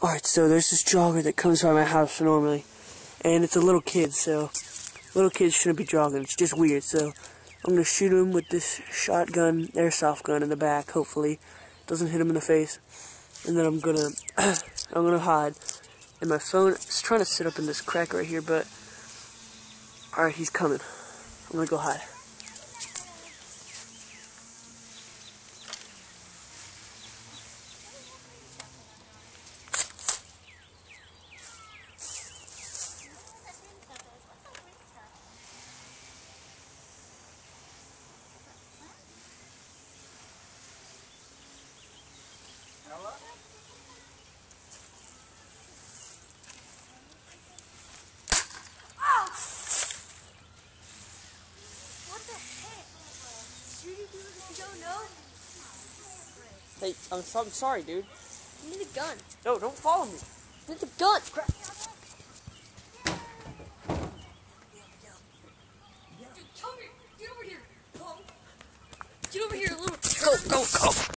Alright, so there's this jogger that comes by my house normally, and it's a little kid, so little kids shouldn't be jogging. It's just weird, so I'm gonna shoot him with this shotgun, airsoft gun in the back, hopefully. Doesn't hit him in the face. And then I'm gonna hide. And my phone is trying to sit up in this crack right here, but alright, he's coming. I'm gonna go hide. Hey, I'm sorry, dude. You need a gun. No, don't follow me. You need a gun. Crap. Dude, come here. Get over here. Come. Get over here, little. Go.